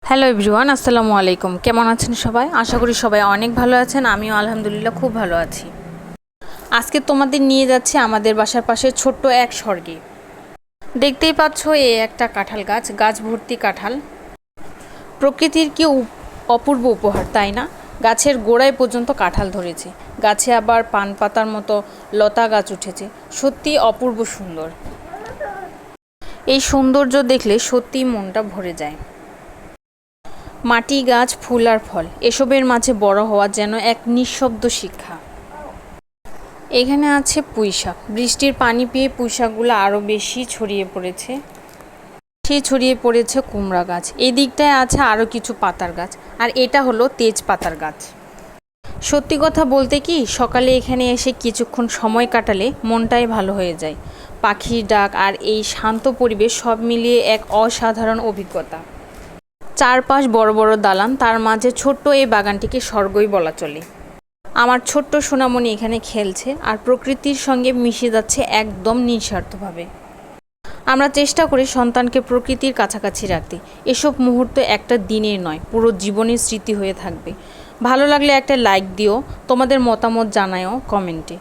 Hello everyone, আসসালামু আলাইকুম। কেমন আছেন সবাই? আশা করি সবাই অনেক ভালো আছেন। আমিও আলহামদুলিল্লাহ খুব ভালো আছি। আজকে তোমাদের নিয়ে যাচ্ছে আমাদের বাসার পাশে ছোট্ট এক স্বর্গে। দেখতেই পাচ্ছ, একটা কাঁঠাল গাছ, গাছ ভর্তি কাঁঠাল। প্রকৃতির কি অপূর্ব উপহার, তাই না? গাছের গোড়ায় পর্যন্ত কাঁঠাল ধরেছে, গাছে আবার পান পাতার মতো লতা গাছ উঠেছে। সত্যি অপূর্ব সুন্দর। এই সৌন্দর্য দেখলে সত্যিই মনটা ভরে যায়। মাটি, গাছ, ফুল আর ফল, এসবের মাঝে বড় হওয়া যেন এক নিঃশব্দ শিক্ষা। এখানে আছে পুঁইশাক। বৃষ্টির পানি পেয়ে পুঁইশাকগুলো আরও বেশি ছড়িয়ে পড়েছে কুমড়া গাছ। এই দিকটায় আছে আরও কিছু পাতার গাছ, আর এটা হলো তেজপাতার গাছ। সত্যি কথা বলতে কি, সকালে এখানে এসে কিছুক্ষণ সময় কাটালে মনটাই ভালো হয়ে যায়। পাখির ডাক আর এই শান্ত পরিবেশ সব মিলিয়ে এক অসাধারণ অভিজ্ঞতা। চারপাশ বড় বড় দালান, তার মাঝে ছোট্ট এই বাগানটিকে স্বর্গই বলা চলে। আমার ছোট্ট সোনামণি এখানে খেলছে আর প্রকৃতির সঙ্গে মিশে যাচ্ছে একদম নিঃস্বার্থভাবে। আমরা চেষ্টা করি সন্তানকে প্রকৃতির কাছাকাছি রাখতে। এসব মুহূর্ত একটা দিনের নয়, পুরো জীবনের স্মৃতি হয়ে থাকবে। ভালো লাগলে একটা লাইক দিও, তোমাদের মতামত জানাও কমেন্টে।